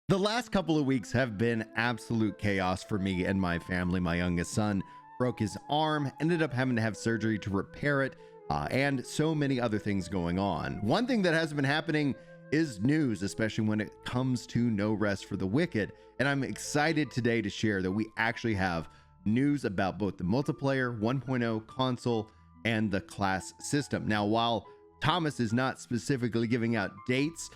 The last couple of weeks have been absolute chaos for me and my family. My youngest son broke his arm, ended up having to have surgery to repair it, and so many other things going on. One thing that hasn't been happening is news, especially when it comes to No Rest for the Wicked. And I'm excited today to share that we actually have news about both the multiplayer 1.0 console and the class system. Now, while Thomas is not specifically giving out dates,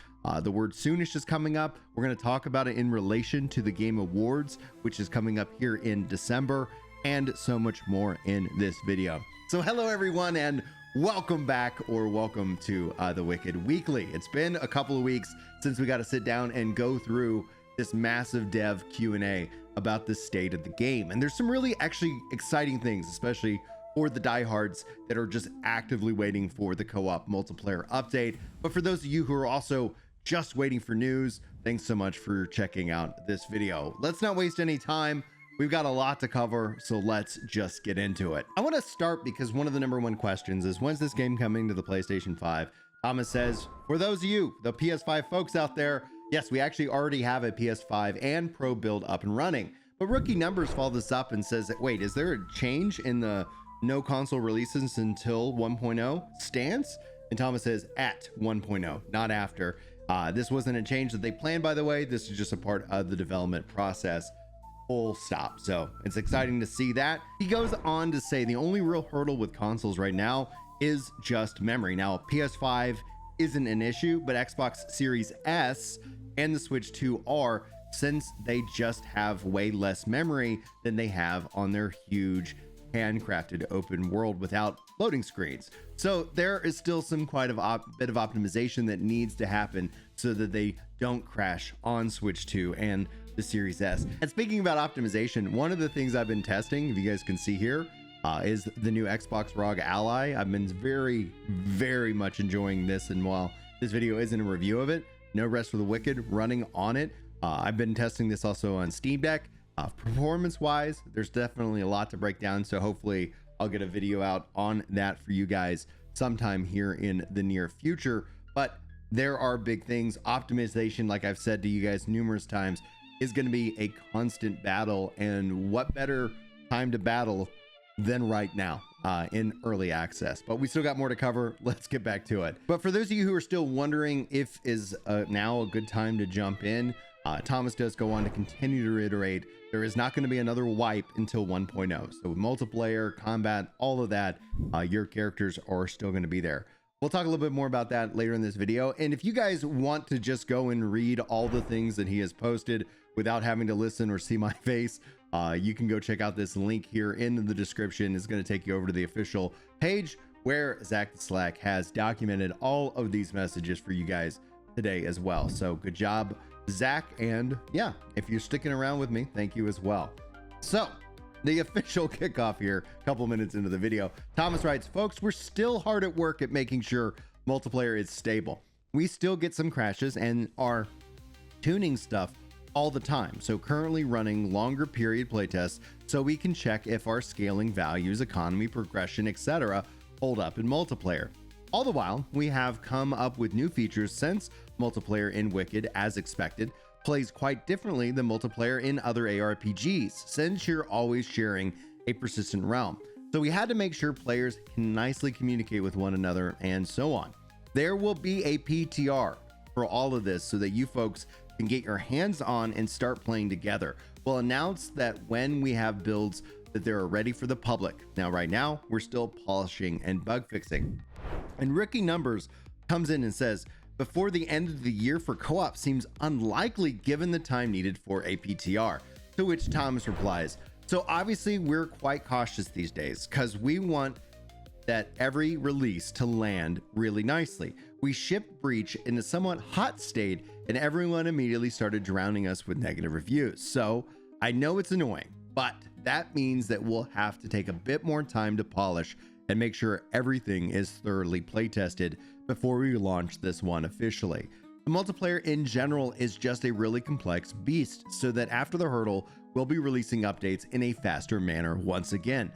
the word soonish is coming up. We're going to talk about it in relation to the Game Awards, which is coming up here in December, and so much more in this video. So hello everyone, and welcome back, or welcome to the Wicked Weekly. It's been a couple of weeks since we got to sit down and go through this massive dev Q&A about the state of the game. And there's some really actually exciting things, especially for the diehards that are just actively waiting for the co-op multiplayer update. But for those of you who are also just waiting for news, thanks so much for checking out this video. Let's not waste any time. We've got a lot to cover, so let's just get into it. I want to start because one of the number one questions is, when's this game coming to the PlayStation 5? Thomas says, for those of you, the PS5 folks out there, yes, we actually already have a PS5 and Pro build up and running. But Rookie Numbers followed this up and says that, wait, is there a change in the no console releases until 1.0 stance? And Thomas says at 1.0, not after. This wasn't a change that they planned, by the way. This is just a part of the development process, full stop. So it's exciting to see that. He goes on to say the only real hurdle with consoles right now is just memory. Now, PS5 isn't an issue, but Xbox Series S and the Switch 2 are, since they just have way less memory than they have on their huge handcrafted open world without loading screens. So there is still some quite a bit of optimization that needs to happen so that they don't crash on Switch 2 and the Series S. And speaking about optimization, one of the things I've been testing, if you guys can see here, is the new Xbox ROG Ally. I've been very much enjoying this, and while this video isn't a review of it, No Rest for the Wicked running on it. I've been testing this also on Steam Deck. Performance wise, there's definitely a lot to break down, so hopefully I'll get a video out on that for you guys sometime here in the near future. But there are big things. Optimization, like I've said to you guys numerous times, is going to be a constant battle, and what better time to battle than right now in early access. But we still got more to cover. Let's get back to it. But for those of you who are still wondering if is now a good time to jump in, Thomas does go on to continue to reiterate there is not going to be another wipe until 1.0. So multiplayer, combat, all of that, your characters are still going to be there. We'll talk a little bit more about that later in this video. And if you guys want to just go and read all the things that he has posted without having to listen or see my face, you can go check out this link here in the description. It's going to take you over to the official page where Zach the Slack has documented all of these messages for you guys today as well. So good job, Zach. And yeah, if you're sticking around with me, thank you as well. So the official kickoff here, a couple minutes into the video, Thomas writes, folks, we're still hard at work at making sure multiplayer is stable. We still get some crashes and are tuning stuff all the time. So currently running longer period playtests so we can check if our scaling values, economy, progression, etc. hold up in multiplayer. All the while, we have come up with new features since multiplayer in Wicked, as expected, plays quite differently than multiplayer in other ARPGs, since you're always sharing a persistent realm. So we had to make sure players can nicely communicate with one another and so on. There will be a PTR for all of this so that you folks can get your hands on and start playing together. We'll announce that when we have builds that they're ready for the public. Now, right now, we're still polishing and bug fixing. And Rookie Numbers comes in and says, before the end of the year for co-op seems unlikely given the time needed for a PTR. To which Thomas replies, so obviously we're quite cautious these days because we want that every release to land really nicely. We shipped Breach in a somewhat hot state and everyone immediately started drowning us with negative reviews. So I know it's annoying, but that means that we'll have to take a bit more time to polish and make sure everything is thoroughly play tested before we launch this one officially. The multiplayer in general is just a really complex beast, so that after the hurdle, we'll be releasing updates in a faster manner once again.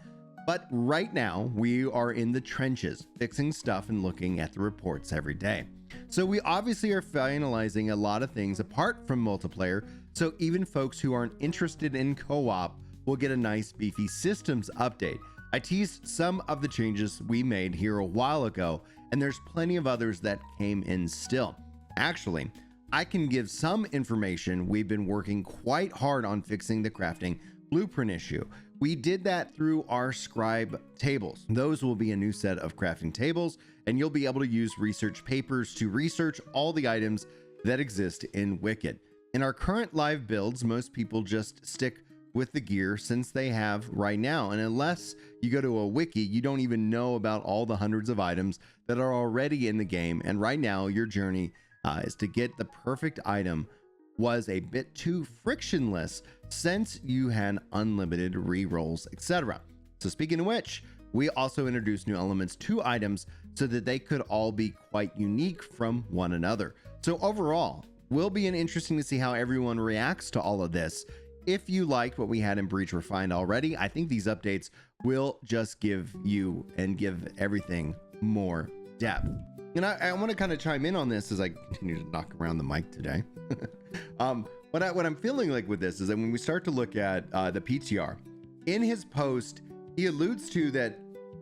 But right now, we are in the trenches, fixing stuff and looking at the reports every day. So we obviously are finalizing a lot of things apart from multiplayer, so even folks who aren't interested in co-op will get a nice beefy systems update. I teased some of the changes we made here a while ago, and there's plenty of others that came in still. Actually, I can give some information. We've been working quite hard on fixing the crafting blueprint issue. We did that through our scribe tables. Those will be a new set of crafting tables, and you'll be able to use research papers to research all the items that exist in Wicked. In our current live builds, most people just stick with the gear since they have right now, and unless you go to a wiki, you don't even know about all the hundreds of items that are already in the game. And right now, your journey is to get the perfect item was a bit too frictionless since you had unlimited rerolls, etc. So speaking of which, we also introduced new elements to items so that they could all be quite unique from one another. So overall, will be interesting to see how everyone reacts to all of this. If you liked what we had in Breach Refined already, I think these updates will just give you and give everything more depth. And I want to kind of chime in on this as I continue to knock around the mic today. What I'm feeling like with this is that when we start to look at the PTR, in his post, he alludes to that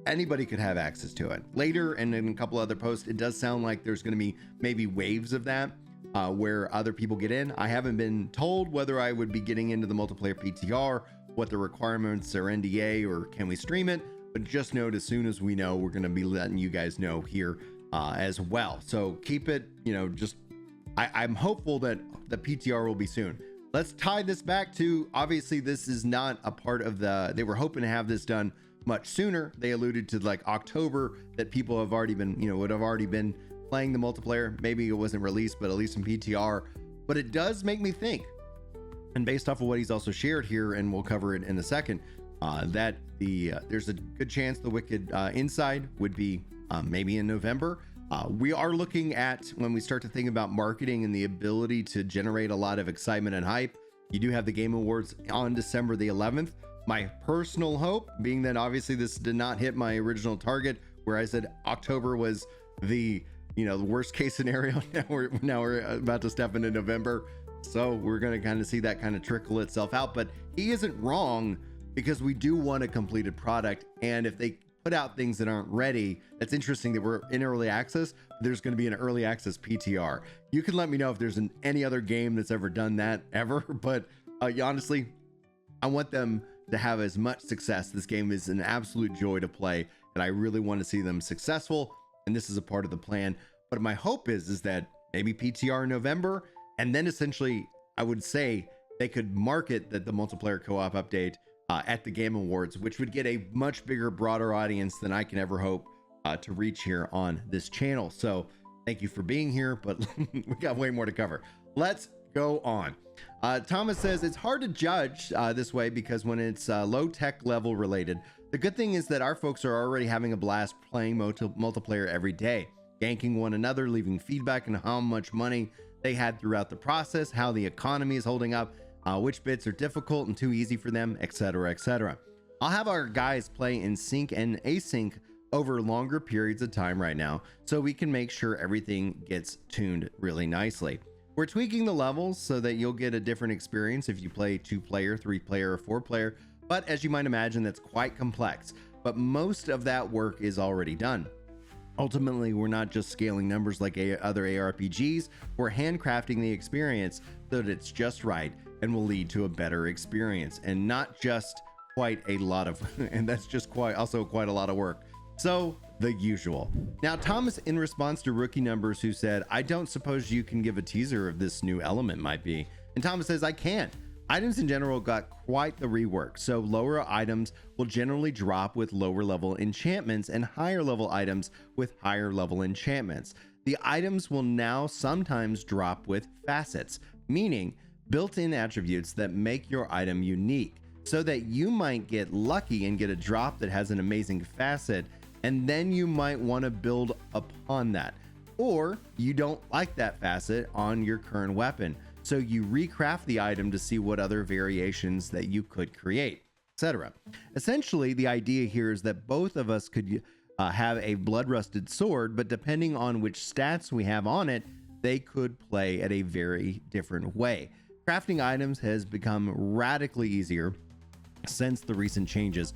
anybody could have access to it. Later, and in a couple other posts, it does sound like there's going to be maybe waves of that where other people get in. I haven't been told whether I would be getting into the multiplayer PTR, what the requirements are, NDA, or can we stream it, but just note as soon as we know, we're going to be letting you guys know here as well. So keep it, I'm hopeful that the PTR will be soon. Let's tie this back to, obviously this is not a part of they were hoping to have this done much sooner. They alluded to like October, that people have already been, would have already been playing the multiplayer. Maybe it wasn't released, but at least in PTR. But it does make me think, and based off of what he's also shared here, and we'll cover it in a second, that there's a good chance the Wicked Inside would be maybe in November. We are looking at, when we start to think about marketing and the ability to generate a lot of excitement and hype, you do have the Game Awards on December the 11th. My personal hope being that obviously this did not hit my original target where I said October was the worst case scenario. Now we're about to step into November. So we're going to kind of see that kind of trickle itself out, but he isn't wrong, because we do want a completed product. And if they put out things that aren't ready, that's interesting that we're in early access. There's going to be an early access PTR. You can let me know if there's any other game that's ever done that ever, but honestly, I want them to have as much success. This game is an absolute joy to play, and I really want to see them successful, and this is a part of the plan. But my hope is that maybe PTR in November, and then essentially I would say they could market that the multiplayer co-op update at the Game Awards, which would get a much bigger, broader audience than I can ever hope to reach here on this channel. So thank you for being here, but we got way more to cover. Let's go on. Thomas says it's hard to judge this way because when it's low tech level related, the good thing is that our folks are already having a blast playing multiplayer every day, ganking one another, leaving feedback on how much money they had throughout the process, how the economy is holding up, which bits are difficult and too easy for them, etc., etc. I'll have our guys play in sync and async over longer periods of time right now, so we can make sure everything gets tuned really nicely. We're tweaking the levels so that you'll get a different experience if you play 2-player, 3-player, or 4-player, but as you might imagine, that's quite complex, but most of that work is already done. Ultimately, we're not just scaling numbers like other ARPGs, we're handcrafting the experience so that it's just right and will lead to a better experience, and not just quite a lot of, and that's just quite a lot of work. So the usual. Now, Thomas, in response to Rookie Numbers, who said, I don't suppose you can give a teaser of this new element might be. And Thomas says, I can't. Items in general got quite the rework, so lower items will generally drop with lower level enchantments and higher level items with higher level enchantments. The items will now sometimes drop with facets, meaning built-in attributes that make your item unique, so that you might get lucky and get a drop that has an amazing facet, and then you might want to build upon that. Or you don't like that facet on your current weapon, so you recraft the item to see what other variations that you could create. etc. Essentially, the idea here is that both of us could have a blood rusted sword, but depending on which stats we have on it, they could play at a very different way. Crafting items has become radically easier since the recent changes.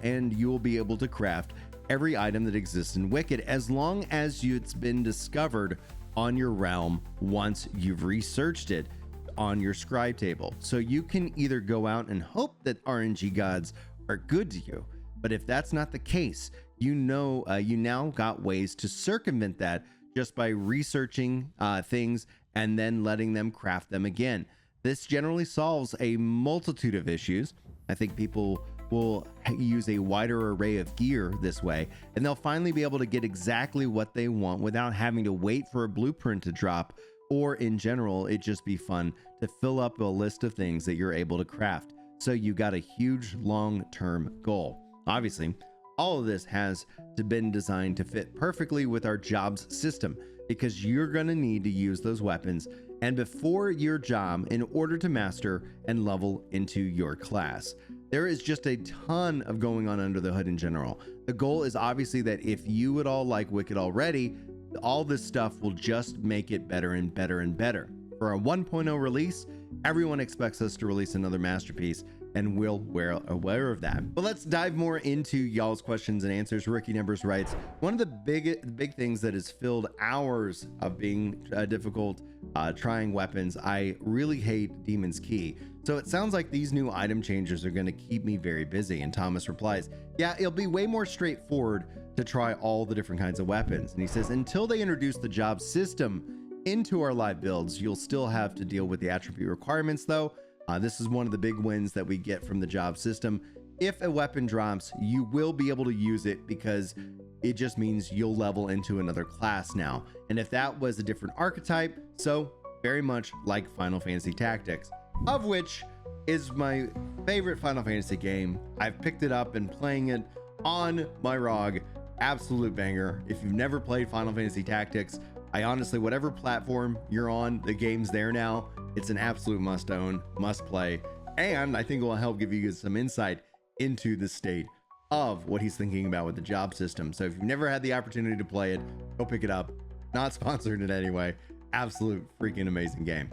And you will be able to craft every item that exists in Wicked as long as it's been discovered on your realm once you've researched it on your scribe table. So you can either go out and hope that RNG gods are good to you, but if that's not the case, you now got ways to circumvent that just by researching things and then letting them craft them again. This generally solves a multitude of issues. I think people will use a wider array of gear this way, and they'll finally be able to get exactly what they want without having to wait for a blueprint to drop, or in general, it'd just be fun to fill up a list of things that you're able to craft. So you got a huge long-term goal. Obviously, all of this has been designed to fit perfectly with our jobs system, because you're going to need to use those weapons and before your job in order to master and level into your class. There is just a ton of going on under the hood in general. The goal is obviously that if you at all like Wicked already, all this stuff will just make it better and better and better. For a 1.0 release, everyone expects us to release another masterpiece, and we're aware of that. But let's dive more into y'all's questions and answers. Rookie Numbers writes, one of the big things that has filled hours of being difficult trying weapons, I really hate Demon's Key. So it sounds like these new item changes are going to keep me very busy. And Thomas replies, yeah, it'll be way more straightforward to try all the different kinds of weapons. And he says, until they introduce the job system into our live builds, you'll still have to deal with the attribute requirements though. This is one of the big wins that we get from the job system. If a weapon drops, you will be able to use it because it just means you'll level into another class now. And if that was a different archetype, so very much like Final Fantasy Tactics, of which is my favorite Final Fantasy game. I've picked it up and playing it on my ROG. Absolute banger. If you've never played Final Fantasy Tactics, I honestly, whatever platform you're on, the game's there now. It's an absolute must own, must play. And I think it will help give you some insight into the state of what he's thinking about with the job system. So if you've never had the opportunity to play it, go pick it up. Not sponsored in any way. Absolute freaking amazing game.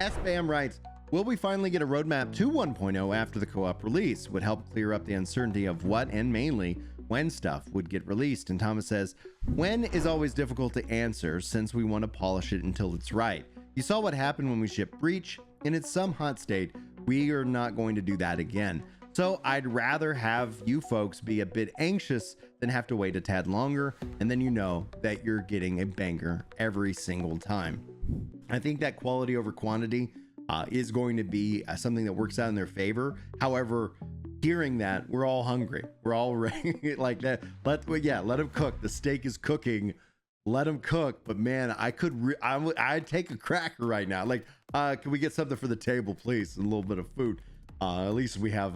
SBAM writes, will we finally get a roadmap to 1.0 after the co-op release? Would help clear up the uncertainty of what and mainly when stuff would get released. And Thomas says, when is always difficult to answer since we want to polish it until it's right. You saw what happened when we shipped Breach, and in some hot state, we are not going to do that again. So I'd rather have you folks be a bit anxious than have to wait a tad longer, and then you know that you're getting a banger every single time. I think that quality over quantity is going to be something that works out in their favor. However, hearing that, we're all hungry. We're all ready like that. Let them cook. The steak is cooking. Let them cook. But man, I'd take a cracker right now. Like, can we get something for the table, please? A little bit of food. At least we have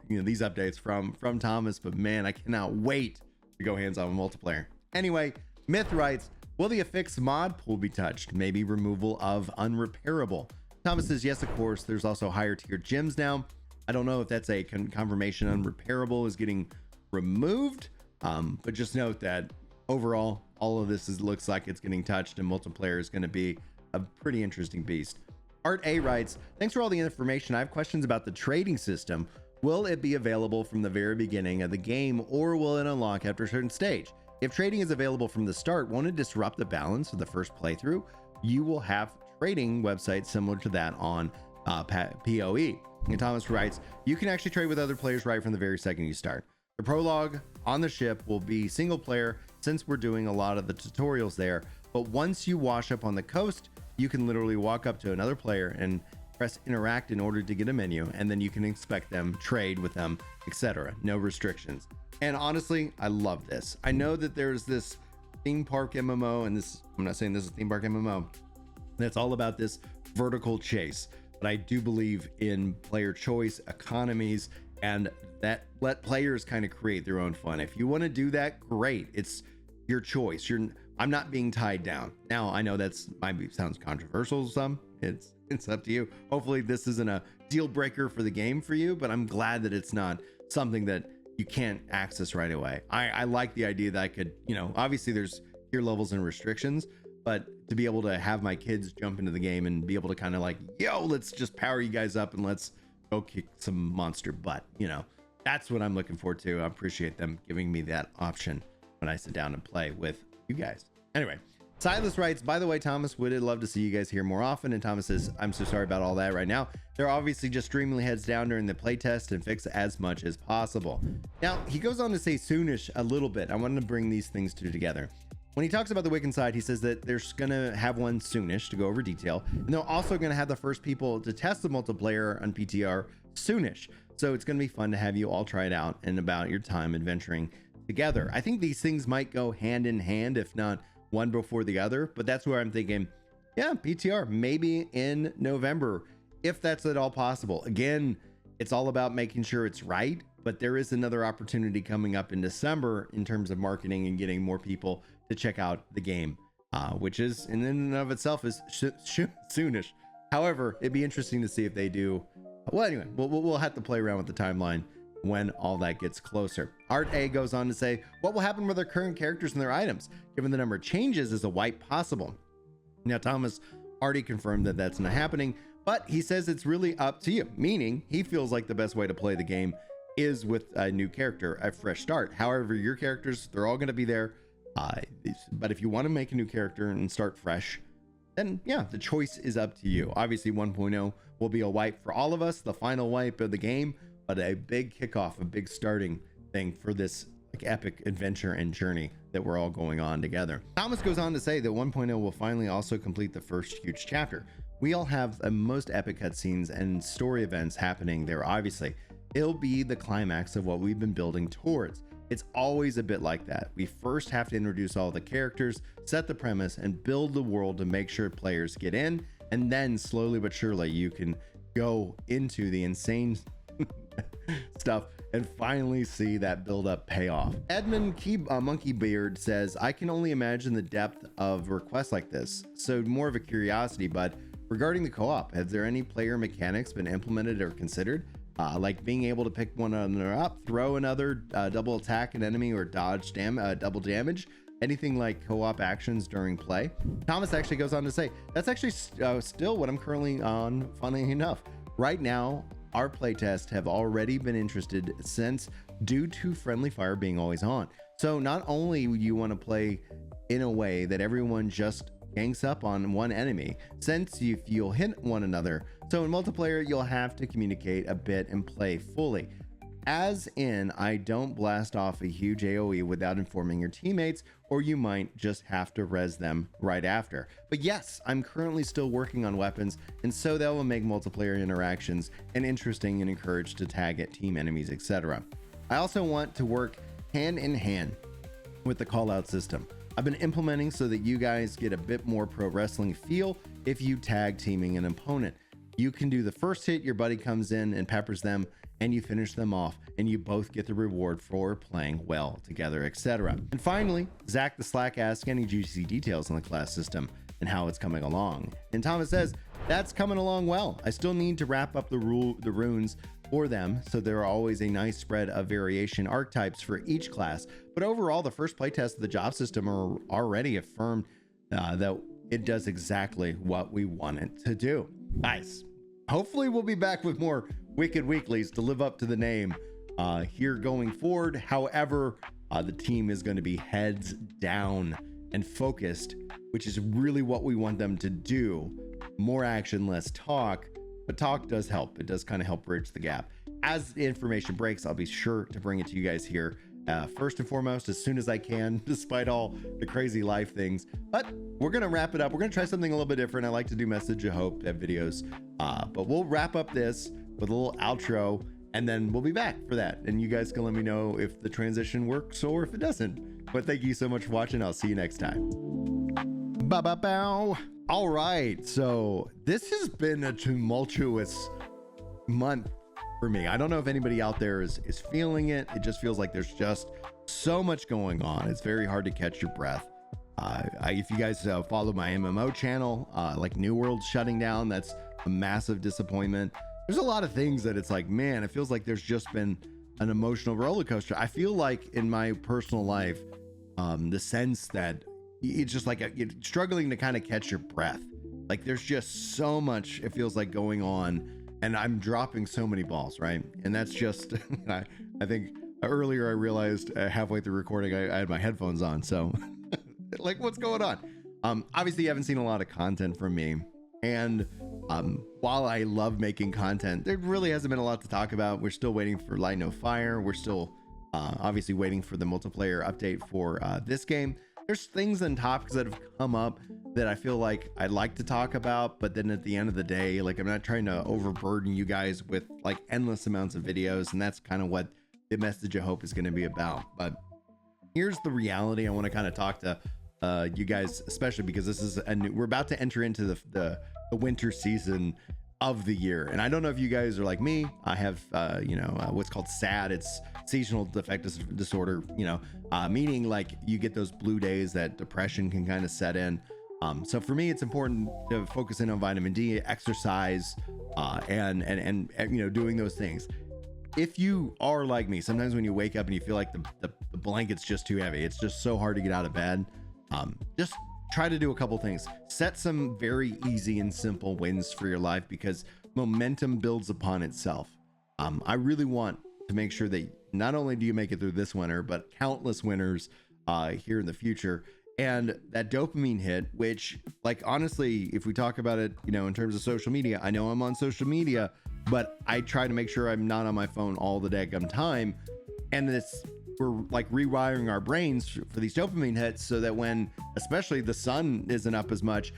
these updates from Thomas. But man, I cannot wait to go hands-on with multiplayer. Anyway, Myth writes, will the affixed mod pool be touched? Maybe removal of unrepairable. Thomas says, yes, of course. There's also higher tier gems now. I don't know if that's a confirmation unrepairable is getting removed, but just note that overall, all of this looks like it's getting touched, and multiplayer is going to be a pretty interesting beast. Art A writes, thanks for all the information. I have questions about the trading system. Will it be available from the very beginning of the game, or will it unlock after a certain stage? If trading is available from the start, won't it disrupt the balance of the first playthrough? You will have trading websites similar to that on PoE. And Thomas writes, you can actually trade with other players right from the very second you start. The prologue on the ship will be single player since we're doing a lot of the tutorials there. But once you wash up on the coast, you can literally walk up to another player and press interact in order to get a menu, and then you can expect them, trade with them, etc. No restrictions. And honestly, I love this. I know that there's this theme park MMO, and I'm not saying this is a theme park MMO, that's all about this vertical chase. But I do believe in player choice, economies, and that let players kind of create their own fun. If you want to do that, great. It's your choice. I'm not being tied down. Now, I know sounds controversial to some, it's up to you. Hopefully this isn't a deal breaker for the game for you, but I'm glad that it's not something that you can't access right away. I like the idea that I could, you know, obviously there's tier levels and restrictions, but to be able to have my kids jump into the game and be able to kind of like, yo, let's just power you guys up and let's go kick some monster butt, you know, that's what I'm looking forward to. I appreciate them giving me that option when I sit down and play with you guys. Anyway, Silas writes, by the way, Thomas, would love to see you guys here more often. And Thomas says, I'm so sorry about all that right now. They're obviously just streaming heads down during the playtest and fix as much as possible. Now, he goes on to say soonish a little bit. I wanted to bring these things two together. When he talks about the Wiccan side, he says that they're going to have one soonish to go over detail. And they're also going to have the first people to test the multiplayer on PTR soonish. So it's going to be fun to have you all try it out and about your time adventuring together. I think these things might go hand in hand, if not one before the other, but that's where I'm thinking, yeah, PTR maybe in November, if that's at all possible. Again, it's all about making sure it's right, but there is another opportunity coming up in December in terms of marketing and getting more people to check out the game, which is in and of itself is soonish. However, it'd be interesting to see if they do. Well, anyway, we'll have to play around with the timeline when all that gets closer. Art A goes on to say, what will happen with their current characters and their items? Given the number of changes, is a wipe possible? Now, Thomas already confirmed that that's not happening, but he says it's really up to you, meaning he feels like the best way to play the game is with a new character, a fresh start. However, your characters, they're all going to be there. But if you want to make a new character and start fresh, then yeah, the choice is up to you. Obviously 1.0 will be a wipe for all of us, the final wipe of the game, but a big kickoff, a big starting thing for this like epic adventure and journey that we're all going on together. Thomas goes on to say that 1.0 will finally also complete the first huge chapter. We all have the most epic cutscenes and story events happening there. Obviously, it'll be the climax of what we've been building towards. It's always a bit like that. We first have to introduce all the characters, set the premise, and build the world to make sure players get in, and then slowly but surely you can go into the insane stuff and finally see that build up pay off. Edmund Monkey Beard says, I can only imagine the depth of requests like this. So more of a curiosity, but regarding the co-op, have there any player mechanics been implemented or considered? Like being able to pick one another up, throw another, double attack an enemy, or dodge double damage, anything like co-op actions during play. Thomas actually goes on to say, that's actually still what I'm currently on, funny enough. Right now, our playtests have already been interested since due to friendly fire being always on. So not only you want to play in a way that everyone just gangs up on one enemy, since you'll hit one another. So in multiplayer, you'll have to communicate a bit and play fully. As in, I don't blast off a huge AoE without informing your teammates, or you might just have to res them right after. But yes, I'm currently still working on weapons, and so that will make multiplayer interactions and interesting and encourage to tag at team enemies, etc. I also want to work hand in hand with the call out system I've been implementing so that you guys get a bit more pro wrestling feel if you tag teaming an opponent. You can do the first hit, your buddy comes in and peppers them, and you finish them off, and you both get the reward for playing well together, etc. And finally, Zach the Slack asks any juicy details on the class system and how it's coming along. And Thomas says, that's coming along well. I still need to wrap up the runes for them, so there are always a nice spread of variation archetypes for each class. But overall, the first playtest of the job system are already affirmed that it does exactly what we want it to do. Nice. Hopefully we'll be back with more Wicked Weeklies to live up to the name here going forward. However, the team is going to be heads down and focused, which is really what we want them to do. More action, less talk, but talk does help. It does kind of help bridge the gap. As the information breaks, I'll be sure to bring it to you guys here first and foremost as soon as I can, despite all the crazy life things. But we're gonna wrap it up. We're gonna try something a little bit different. I like to do message of hope videos, but we'll wrap up this with a little outro, and then we'll be back for that, and you guys can let me know if the transition works or if it doesn't. But thank you so much for watching. I'll see you next time. Bow. All right, so this has been a tumultuous month for me. I don't know if anybody out there is feeling it. It just feels like there's just so much going on. It's very hard to catch your breath. If you guys follow my MMO channel, like New World's shutting down, that's a massive disappointment. There's a lot of things that it's like, man, it feels like there's just been an emotional roller coaster. I feel like in my personal life, the sense that it's just like you're struggling to kind of catch your breath. Like there's just so much, it feels like, going on, and I'm dropping so many balls, right? And that's just, I think earlier I realized halfway through recording, I had my headphones on. So like, what's going on? Obviously you haven't seen a lot of content from me. And while I love making content, there really hasn't been a lot to talk about. We're still waiting for Light No Fire. We're still obviously waiting for the multiplayer update for this game. There's things and topics that have come up that I feel like I'd like to talk about, but then at the end of the day, like, I'm not trying to overburden you guys with like endless amounts of videos, and that's kind of what the message of hope is going to be about. But here's the reality. I want to kind of talk to you guys, especially because this is we're about to enter into the winter season of the year. And I don't know if you guys are like me. I have what's called SAD. It's seasonal affective disorder, meaning like you get those blue days that depression can kind of set in. So for me, it's important to focus in on vitamin D, exercise, and doing those things. If you are like me, sometimes when you wake up and you feel like the blanket's just too heavy, it's just so hard to get out of bed. Just try to do a couple things. Set some very easy and simple wins for your life, because momentum builds upon itself. I really want to make sure that not only do you make it through this winter, but countless winters here in the future. And that dopamine hit, which, like, honestly, if we talk about it, in terms of social media, I know I'm on social media, but I try to make sure I'm not on my phone all the daggum time. And we're like rewiring our brains for these dopamine hits, so that when especially the sun isn't up as much,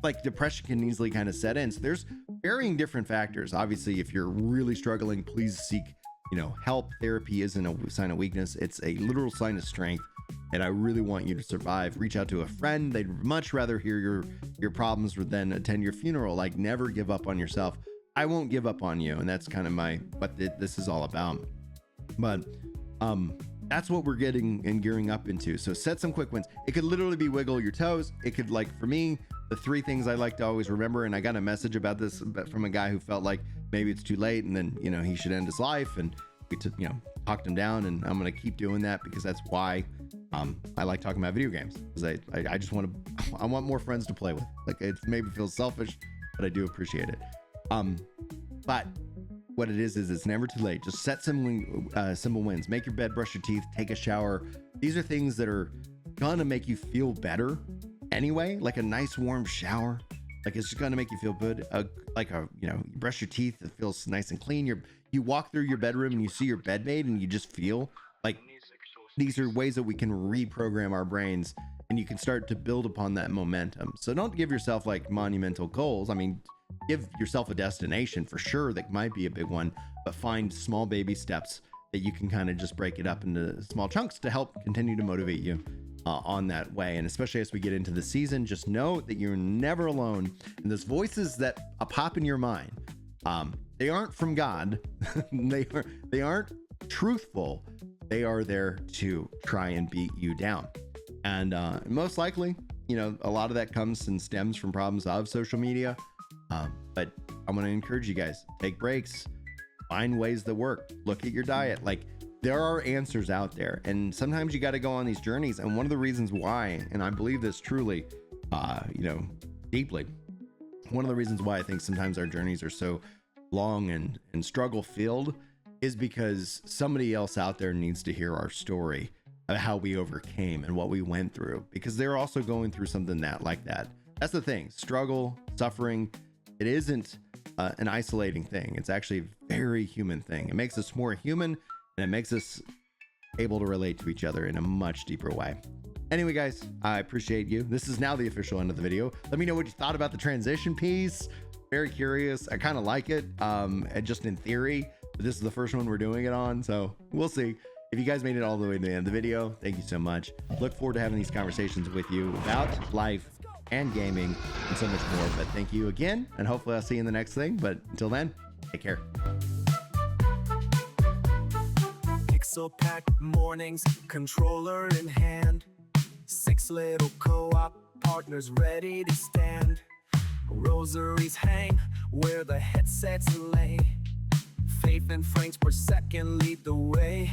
like, depression can easily kind of set in. So there's varying different factors. Obviously, if you're really struggling, please seek help. Therapy isn't a sign of weakness, it's a literal sign of strength. And I really want you to survive. Reach out to a friend. They'd much rather hear your problems than attend your funeral. Like, never give up on yourself. I won't give up on you, and that's kind of what this is all about. But that's what we're getting and gearing up into. So set some quick wins. It could literally be wiggle your toes. It could, like, for me, the 3 things I like to always remember, and I got a message about this from a guy who felt like maybe it's too late and then he should end his life, and we talked him down, and I'm going to keep doing that, because that's why I like talking about video games, because I just want more friends to play with. Like, it maybe feels selfish, but I do appreciate it. But what it is it's never too late. Just set some simple wins. Make your bed, brush your teeth, take a shower. These are things that are gonna make you feel better anyway. Like a nice warm shower, like, it's just gonna make you feel good. You brush your teeth, it feels nice and clean. You walk through your bedroom and you see your bedmate, and you just feel like these are ways that we can reprogram our brains, and you can start to build upon that momentum. So don't give yourself like monumental goals. I mean, give yourself a destination for sure. That might be a big one, but find small baby steps that you can kind of just break it up into small chunks to help continue to motivate you on that way. And especially as we get into the season, just know that you're never alone. And those voices that pop in your mind, they aren't from God. they aren't truthful. They are there to try and beat you down. And most likely, a lot of that comes and stems from problems of social media. But I'm going to encourage you guys, take breaks, find ways that work, look at your diet. Like, there are answers out there, and sometimes you got to go on these journeys. And one of the reasons why, and I believe this truly, deeply, one of the reasons why I think sometimes our journeys are so long and struggle filled is because somebody else out there needs to hear our story of how we overcame and what we went through, because they're also going through something like that. That's the thing. Struggle, suffering, it isn't an isolating thing. It's actually a very human thing. It makes us more human, and it makes us able to relate to each other in a much deeper way. Anyway, guys, I appreciate you. This is now the official end of the video. Let me know what you thought about the transition piece. Very curious. I kind of like it, just in theory, but this is the first one we're doing it on, so we'll see. If you guys made it all the way to the end of the video, thank you so much. Look forward to having these conversations with you about life and gaming and so much more. But thank you again, and hopefully I'll see you in the next thing. But until then, take care. Pixel packed mornings, controller in hand, 6 little codes. partners ready to stand. Rosaries hang where the headsets lay. Faith and frames per second lead the way.